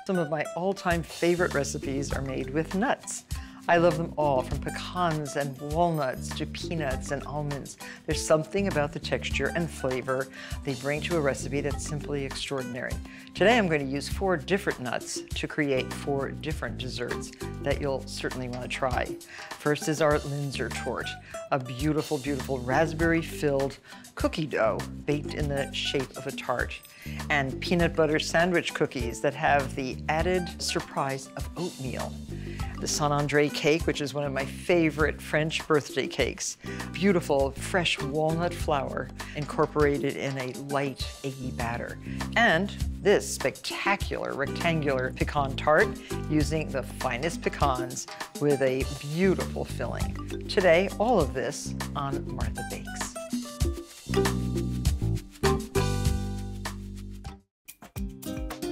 Some of my all-time favorite recipes are made with nuts. I love them all, from pecans and walnuts to peanuts and almonds. There's something about the texture and flavor they bring to a recipe that's simply extraordinary. Today I'm going to use 4 different nuts to create 4 different desserts that you'll certainly want to try. First is our Linzer Torte, a beautiful, beautiful raspberry-filled cookie dough baked in the shape of a tart, and peanut butter sandwich cookies that have the added surprise of oatmeal. The André Cake, which is one of my favorite French birthday cakes. Beautiful, fresh walnut flour incorporated in a light, eggy batter. And this spectacular rectangular pecan tart using the finest pecans with a beautiful filling. Today, all of this on Martha Bakes.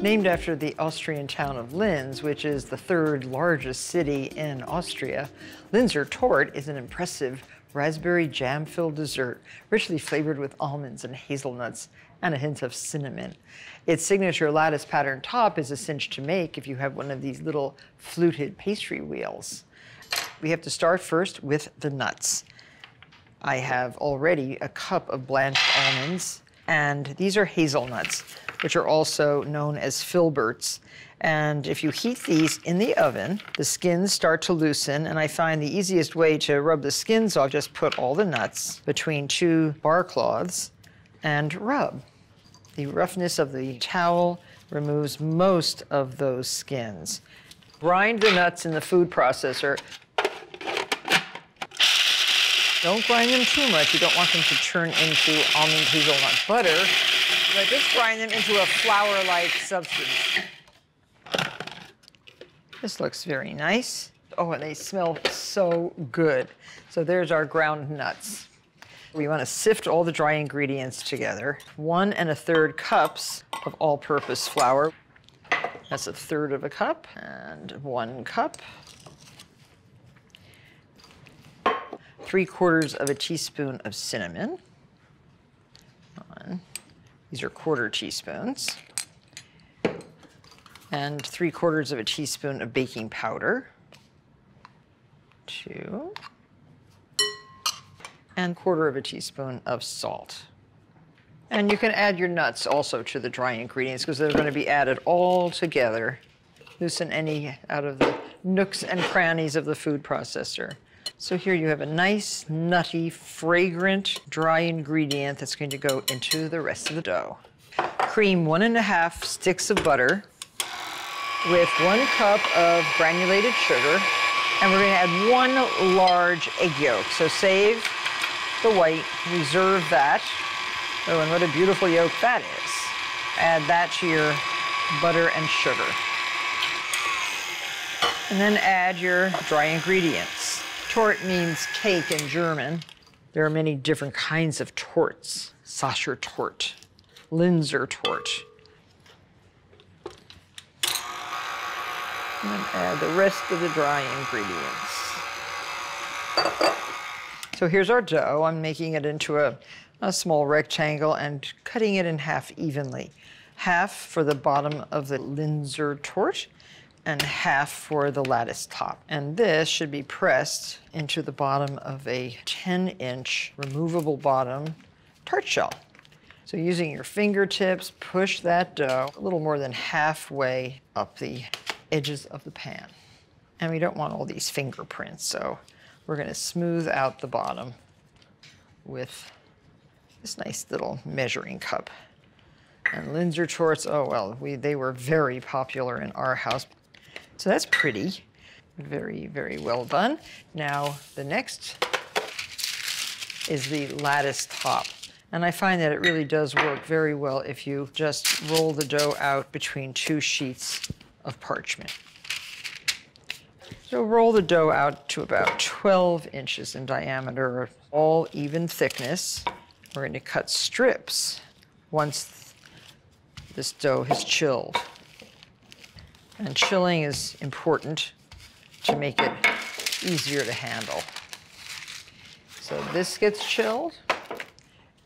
Named after the Austrian town of Linz, which is the 3rd largest city in Austria, Linzer Torte is an impressive raspberry jam-filled dessert, richly flavored with almonds and hazelnuts and a hint of cinnamon. Its signature lattice pattern top is a cinch to make if you have one of these little fluted pastry wheels. We have to start first with the nuts. I have already a cup of blanched almonds, and these are hazelnuts, which are also known as filberts. And if you heat these in the oven, the skins start to loosen, and I find the easiest way to rub the skins off, just put all the nuts between 2 bar cloths and rub. The roughness of the towel removes most of those skins. Grind the nuts in the food processor. Don't grind them too much. You don't want them to turn into almond hazelnut butter, but just grind them into a flour-like substance. This looks very nice. Oh, and they smell so good. So there's our ground nuts. We want to sift all the dry ingredients together. 1 1/3 cups of all-purpose flour. That's 1/3 of a cup, and 1 cup. 3/4 of a teaspoon of cinnamon. These are 1/4 teaspoons. And 3/4 of a teaspoon of baking powder. 2. And 1/4 of a teaspoon of salt. And you can add your nuts also to the dry ingredients because they're going to be added all together. Loosen any out of the nooks and crannies of the food processor. So here you have a nice, nutty, fragrant, dry ingredient that's going to go into the rest of the dough. Cream 1 1/2 sticks of butter with 1 cup of granulated sugar, and we're going to add 1 large egg yolk. So save the white, reserve that. Oh, and what a beautiful yolk that is. Add that to your butter and sugar. And then add your dry ingredients. Torte means cake in German. There are many different kinds of torts. Sacher Torte, Linzer Torte. And then add the rest of the dry ingredients. So here's our dough. I'm making it into a small rectangle and cutting it in half evenly. Half for the bottom of the Linzer Torte, and half for the lattice top. And this should be pressed into the bottom of a 10-inch removable bottom tart shell. So using your fingertips, push that dough a little more than halfway up the edges of the pan. And we don't want all these fingerprints, so we're going to smooth out the bottom with this nice little measuring cup. And Linzer Tortes, oh well, they were very popular in our house. So that's pretty, very, very well done. Now, the next is the lattice top. And I find that it really does work very well if you just roll the dough out between 2 sheets of parchment. So roll the dough out to about 12 inches in diameter, all even thickness. We're going to cut strips once this dough has chilled. And chilling is important to make it easier to handle. So this gets chilled,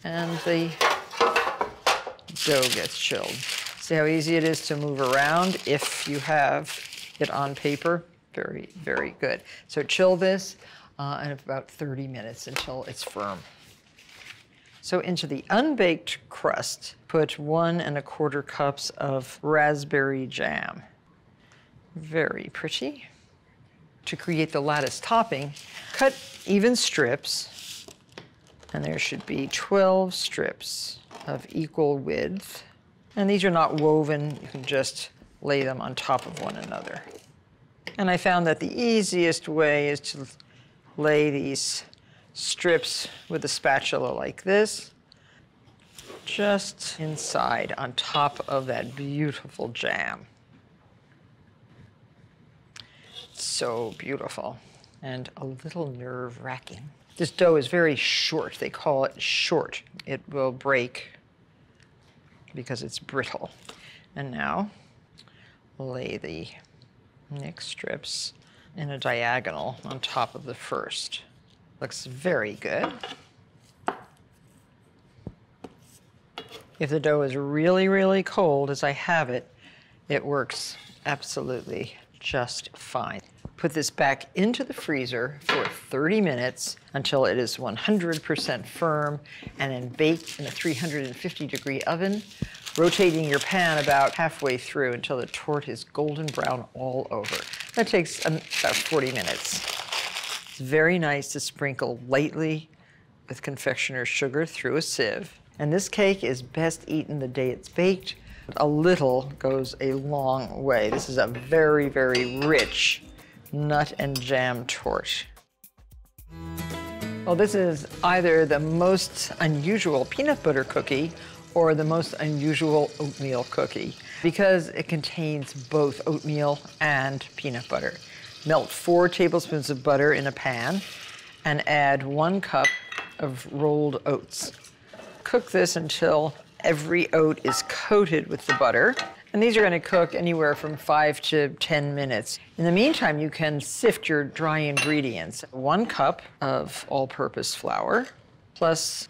and the dough gets chilled. See how easy it is to move around if you have it on paper? Very, very good. So chill this in about 30 minutes until it's firm. So into the unbaked crust, put 1 1/4 cups of raspberry jam. Very pretty. To create the lattice topping, cut even strips, and there should be 12 strips of equal width. And these are not woven, you can just lay them on top of one another. And I found that the easiest way is to lay these strips with a spatula like this, just inside on top of that beautiful jam. So beautiful and a little nerve-wracking. This dough is very short. They call it short. It will break because it's brittle. And now lay the next strips in a diagonal on top of the first. Looks very good. If the dough is really, really cold, as I have it, it works absolutely just fine. Put this back into the freezer for 30 minutes until it is 100% firm, and then bake in a 350-degree oven, rotating your pan about halfway through until the torte is golden brown all over. That takes about 40 minutes. It's very nice to sprinkle lightly with confectioner's sugar through a sieve. And this cake is best eaten the day it's baked. A little goes a long way. This is a very, very rich nut and jam torte. Well, this is either the most unusual peanut butter cookie or the most unusual oatmeal cookie because it contains both oatmeal and peanut butter. Melt 4 tablespoons of butter in a pan and add 1 cup of rolled oats. Cook this until every oat is coated with the butter. And these are going to cook anywhere from 5 to 10 minutes. In the meantime, you can sift your dry ingredients. 1 cup of all-purpose flour plus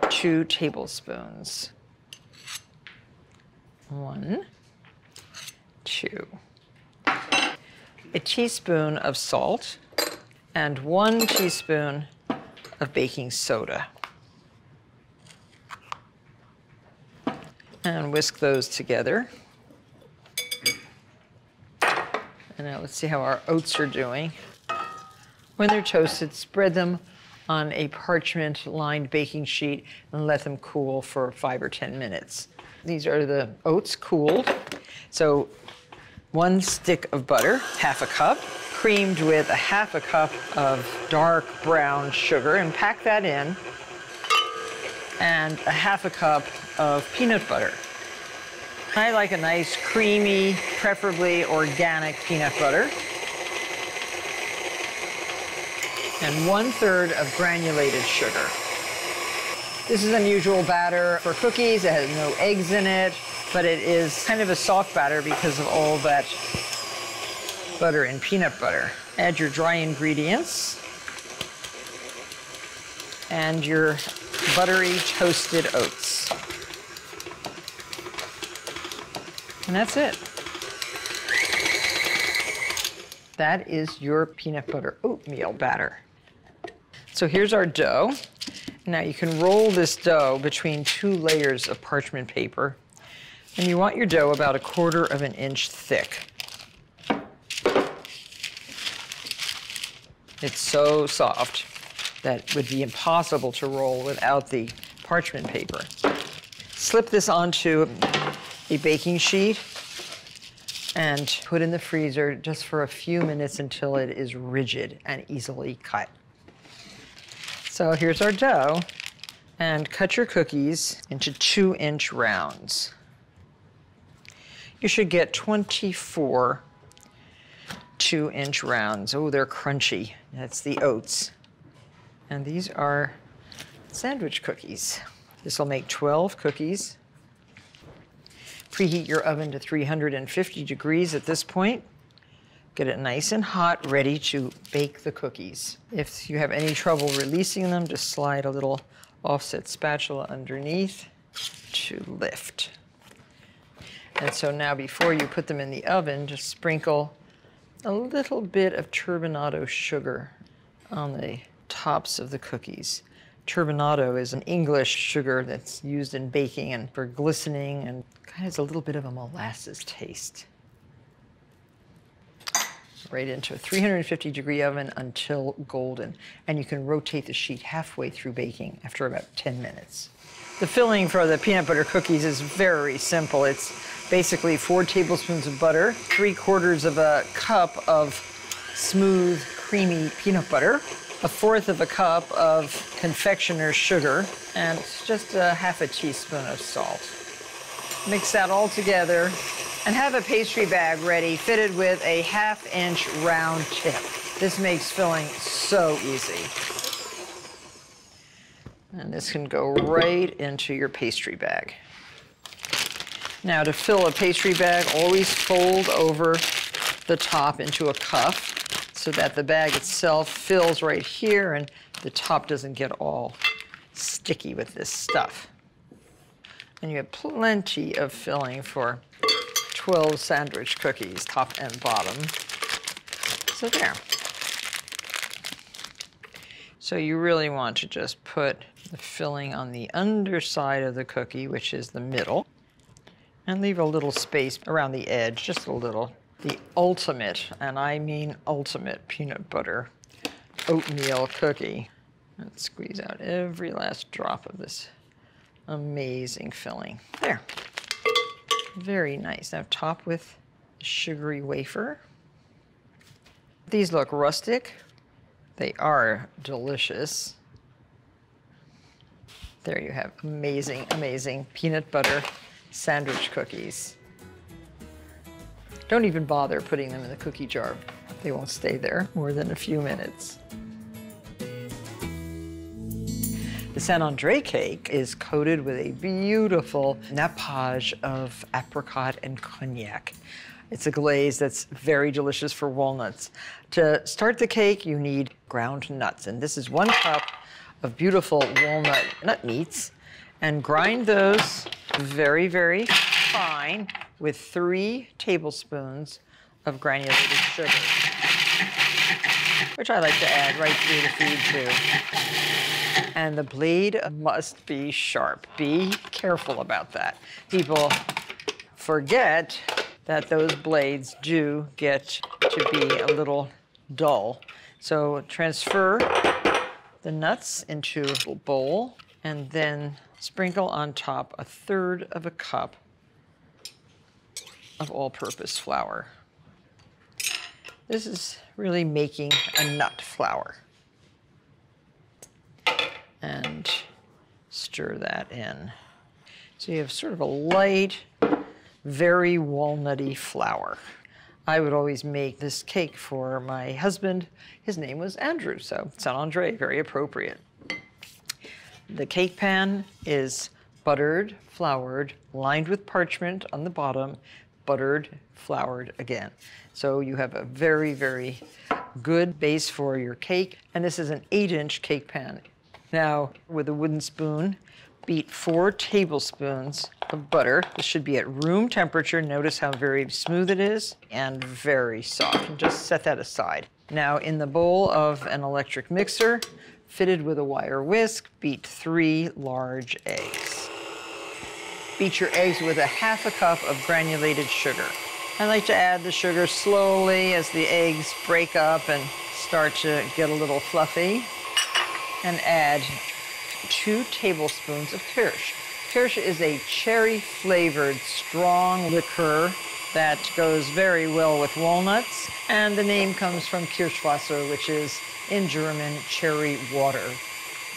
2 tablespoons. 1, 2. A teaspoon of salt and 1 teaspoon of baking soda. And whisk those together. And now let's see how our oats are doing. When they're toasted, spread them on a parchment-lined baking sheet and let them cool for 5 or 10 minutes. These are the oats cooled. So 1 stick of butter, ½ a cup, creamed with a ½ cup of dark brown sugar, and pack that in, and a ½ cup of peanut butter. I like a nice creamy, preferably organic peanut butter. And 1/3 of granulated sugar. This is unusual batter for cookies. It has no eggs in it, but it is kind of a soft batter because of all that butter and peanut butter. Add your dry ingredients and your buttery toasted oats. And that's it. That is your peanut butter oatmeal batter. So here's our dough. Now you can roll this dough between 2 layers of parchment paper. And you want your dough about 1/4 of an inch thick. It's so soft that it would be impossible to roll without the parchment paper. Slip this onto a baking sheet and put in the freezer just for a few minutes until it is rigid and easily cut. So here's our dough, and cut your cookies into 2-inch rounds. You should get 24 2-inch rounds. Oh, they're crunchy. That's the oats. And these are sandwich cookies. This will make 12 cookies. Preheat your oven to 350 degrees at this point. Get it nice and hot, ready to bake the cookies. If you have any trouble releasing them, just slide a little offset spatula underneath to lift. And so now before you put them in the oven, just sprinkle a little bit of turbinado sugar on the tops of the cookies. Turbinado is an English sugar that's used in baking and for glistening, and kind of has a little bit of a molasses taste. Right into a 350-degree oven until golden. And you can rotate the sheet halfway through baking after about 10 minutes. The filling for the peanut butter cookies is very simple. It's basically 4 tablespoons of butter, 3/4 of a cup of smooth, creamy peanut butter, 1/4 of a cup of confectioner's sugar, and just a half a teaspoon of salt. Mix that all together and have a pastry bag ready, fitted with a 1/2-inch round tip. This makes filling so easy. And this can go right into your pastry bag. Now, to fill a pastry bag, always fold over the top into a cuff so that the bag itself fills right here and the top doesn't get all sticky with this stuff. And you have plenty of filling for 12 sandwich cookies, top and bottom. So there. So you really want to just put the filling on the underside of the cookie, which is the middle, and leave a little space around the edge, just a little. The ultimate, and I mean ultimate, peanut butter oatmeal cookie. And squeeze out every last drop of this amazing filling. There. Very nice. Now top with sugary wafer. These look rustic. They are delicious. There you have amazing, amazing peanut butter sandwich cookies. Don't even bother putting them in the cookie jar. They won't stay there more than a few minutes. The San André cake is coated with a beautiful nappage of apricot and cognac. It's a glaze that's very delicious for walnuts. To start the cake, you need ground nuts, and this is 1 cup of beautiful walnut nut meats, and grind those very, very fine with 3 tablespoons of granulated sugar, which I like to add right through the feed too. And the blade must be sharp. Be careful about that. People forget that those blades do get to be a little dull. So transfer the nuts into a bowl and then sprinkle on top 1/3 of a cup of all-purpose flour. This is really making a nut flour. And stir that in. So you have sort of a light, very walnutty flour. I would always make this cake for my husband. His name was Andrew, so San André, very appropriate. The cake pan is buttered, floured, lined with parchment on the bottom, buttered, floured again. So you have a very, very good base for your cake. And this is an 8-inch cake pan. Now, with a wooden spoon, beat 4 tablespoons of butter. This should be at room temperature. Notice how very smooth it is and very soft. And just set that aside. Now, in the bowl of an electric mixer, fitted with a wire whisk, beat 3 large eggs. Beat your eggs with a 1/2 cup of granulated sugar. I like to add the sugar slowly as the eggs break up and start to get a little fluffy. And add 2 tablespoons of kirsch. Kirsch is a cherry-flavored, strong liqueur that goes very well with walnuts. And the name comes from Kirschwasser, which is, in German, cherry water.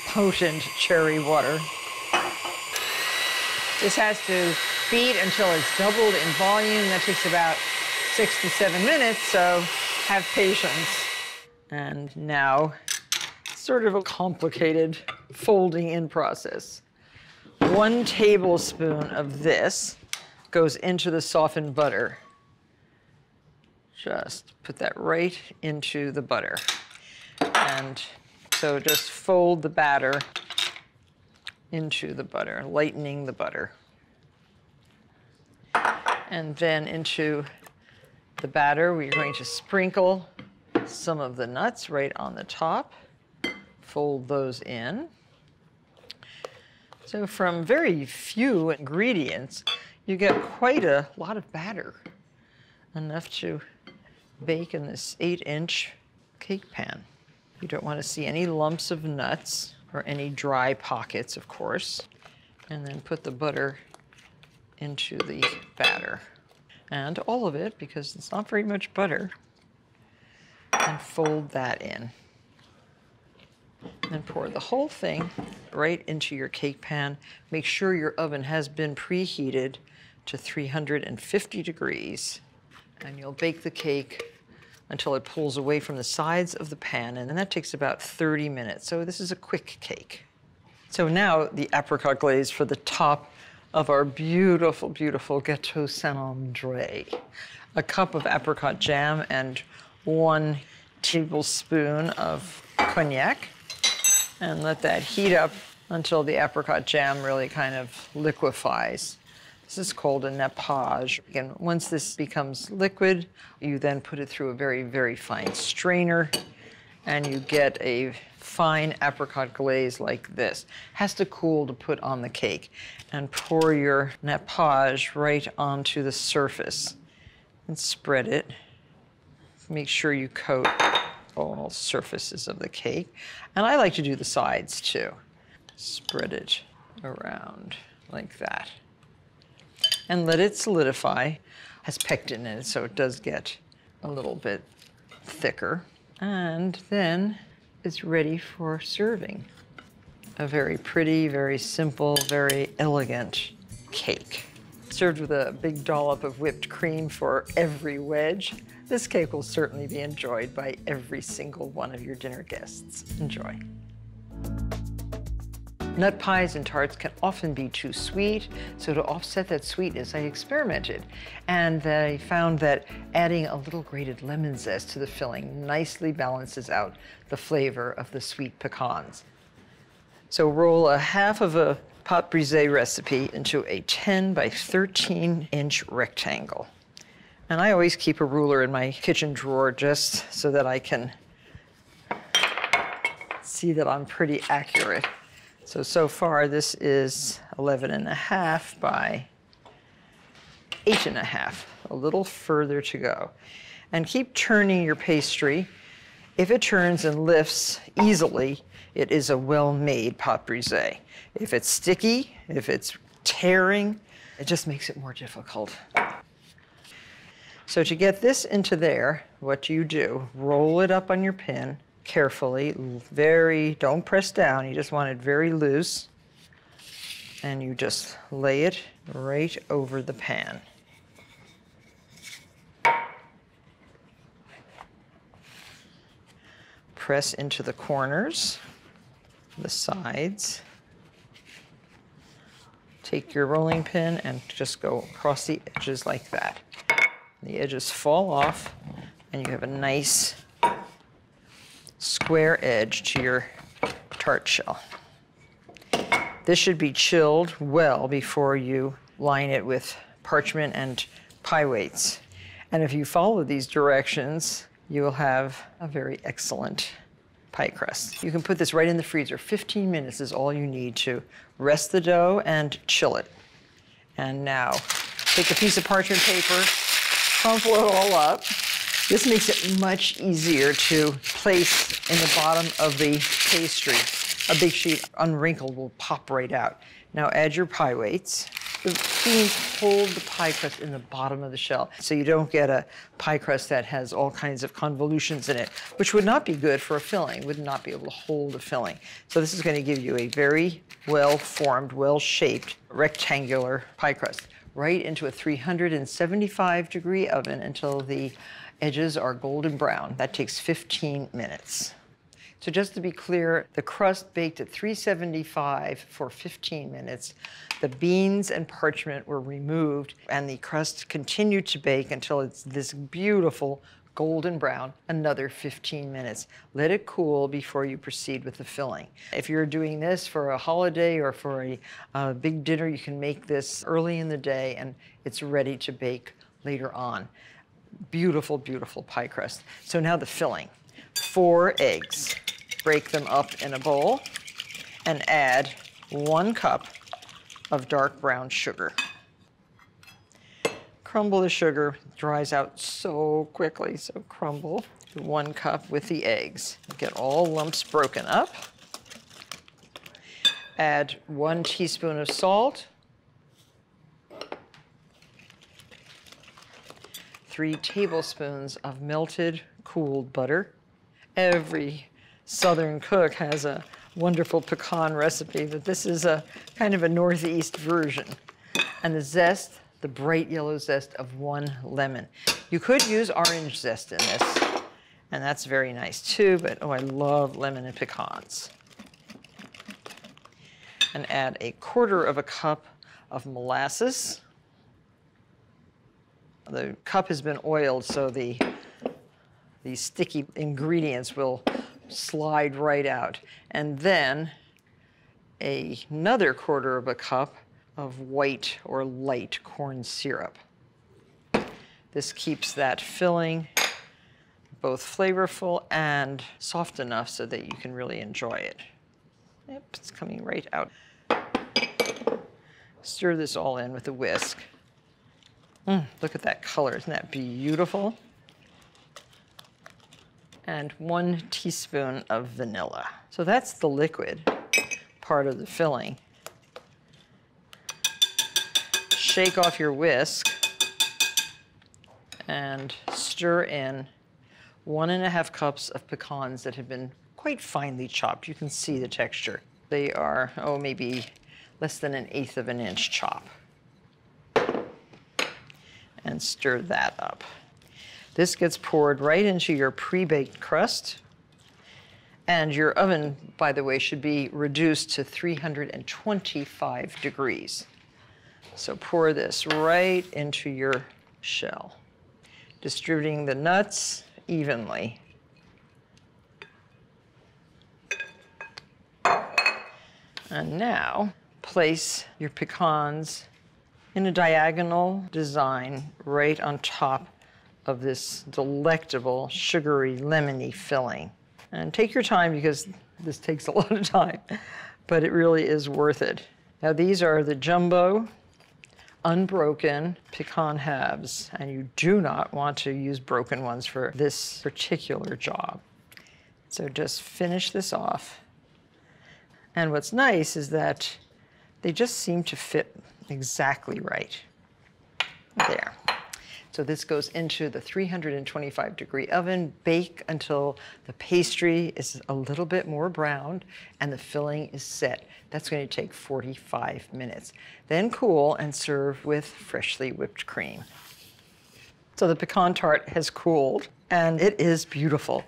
Potent cherry water. This has to beat until it's doubled in volume. That takes about 6 to 7 minutes, so have patience. And now, sort of a complicated folding in process. 1 tablespoon of this goes into the softened butter. Just put that right into the butter. And so just fold the batter into the butter, lightening the butter. And then into the batter, we're going to sprinkle some of the nuts right on the top. Fold those in. So from very few ingredients, you get quite a lot of batter, enough to bake in this 8-inch cake pan. You don't want to see any lumps of nuts or any dry pockets, of course. And then put the butter into the batter. And all of it, because it's not very much butter, and fold that in. And pour the whole thing right into your cake pan. Make sure your oven has been preheated to 350 degrees. And you'll bake the cake until it pulls away from the sides of the pan, and that takes about 30 minutes. So this is a quick cake. So now the apricot glaze for the top of our beautiful, beautiful Gâteau Saint-André. A cup of apricot jam and 1 tablespoon of cognac. And let that heat up until the apricot jam really kind of liquefies. This is called a nappage. Again, once this becomes liquid, you then put it through a very, very fine strainer, and you get a fine apricot glaze like this. Has to cool to put on the cake. And pour your nappage right onto the surface and spread it. Make sure you coat all surfaces of the cake. And I like to do the sides too. Spread it around like that. And let it solidify. It has pectin in it, so it does get a little bit thicker. And then it's ready for serving. A very pretty, very simple, very elegant cake. Served with a big dollop of whipped cream for every wedge, this cake will certainly be enjoyed by every single one of your dinner guests. Enjoy. Nut pies and tarts can often be too sweet, so to offset that sweetness, I experimented. And I found that adding a little grated lemon zest to the filling nicely balances out the flavor of the sweet pecans. So roll a half of a pâte brisée recipe into a 10 by 13-inch rectangle. And I always keep a ruler in my kitchen drawer just so that I can see that I'm pretty accurate. So far this is 11.5 by 8.5, a little further to go. And keep turning your pastry. If it turns and lifts easily, it is a well-made pâte brisée. If it's sticky, if it's tearing, it just makes it more difficult. So to get this into there, what do? Roll it up on your pin carefully, don't press down, you just want it very loose. And you just lay it right over the pan. Press into the corners, the sides. Take your rolling pin and just go across the edges like that. The edges fall off, and you have a nice square edge to your tart shell. This should be chilled well before you line it with parchment and pie weights. And if you follow these directions, you will have a very excellent pie crust. You can put this right in the freezer. 15 minutes is all you need to rest the dough and chill it. And now, take a piece of parchment paper, crumple it all up. This makes it much easier to place in the bottom of the pastry. A big sheet, unwrinkled, will pop right out. Now add your pie weights. The beans hold the pie crust in the bottom of the shell, so you don't get a pie crust that has all kinds of convolutions in it, which would not be good for a filling, would not be able to hold a filling. So this is going to give you a very well-formed, well-shaped, rectangular pie crust, right into a 375-degree oven until the edges are golden brown. That takes 15 minutes. So just to be clear, the crust baked at 375 for 15 minutes. The beans and parchment were removed, and the crust continued to bake until it's this beautiful golden brown, another 15 minutes. Let it cool before you proceed with the filling. If you're doing this for a holiday or for a big dinner, you can make this early in the day and it's ready to bake later on. Beautiful, beautiful pie crust. So now the filling. 4 eggs. Break them up in a bowl and add 1 cup of dark brown sugar. Crumble the sugar, dries out so quickly, so crumble. 1 cup with the eggs. Get all lumps broken up. Add 1 teaspoon of salt, 3 tablespoons of melted, cooled butter. Every Southern cook has a wonderful pecan recipe, but this is a kind of a Northeast version. And the zest, the bright yellow zest of 1 lemon. You could use orange zest in this, and that's very nice too, but oh, I love lemon and pecans. And add 1/4 cup of molasses. The cup has been oiled, so the sticky ingredients will slide right out. And then another 1/4 cup of white or light corn syrup. This keeps that filling both flavorful and soft enough so that you can really enjoy it. Yep, it's coming right out. Stir this all in with a whisk. Look at that color, isn't that beautiful? And 1 teaspoon of vanilla. So that's the liquid part of the filling. Shake off your whisk and stir in 1½ cups of pecans that have been quite finely chopped. You can see the texture. They are, oh, maybe less than 1/8 of an inch chop. And stir that up. This gets poured right into your pre-baked crust. And your oven, by the way, should be reduced to 325 degrees. So pour this right into your shell, distributing the nuts evenly. And now place your pecans in a diagonal design right on top of this delectable, sugary, lemony filling. And take your time because this takes a lot of time, but it really is worth it. Now these are the jumbo, unbroken pecan halves, and you do not want to use broken ones for this particular job. So just finish this off. And what's nice is that they just seem to fit exactly right. There. So this goes into the 325-degree oven. Bake until the pastry is a little bit more browned and the filling is set. That's going to take 45 minutes. Then cool and serve with freshly whipped cream. So the pecan tart has cooled and it is beautiful.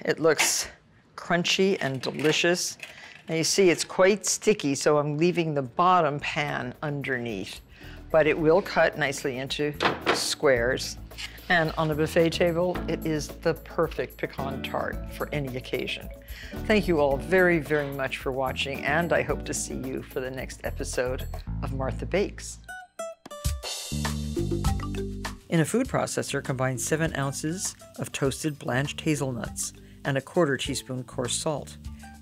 It looks crunchy and delicious. And you see it's quite sticky, so I'm leaving the bottom pan underneath. But it will cut nicely into squares. And on a buffet table, it is the perfect pecan tart for any occasion. Thank you all very, very much for watching, and I hope to see you for the next episode of Martha Bakes. In a food processor, combine 7 ounces of toasted blanched hazelnuts and 1/4 teaspoon coarse salt.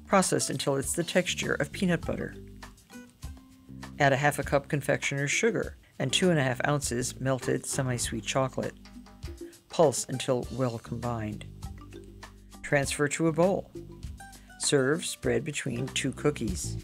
Process until it's the texture of peanut butter. Add 1/2 cup confectioner's sugar and 2½ ounces melted semi-sweet chocolate. Pulse until well combined. Transfer to a bowl. Serve spread between 2 cookies.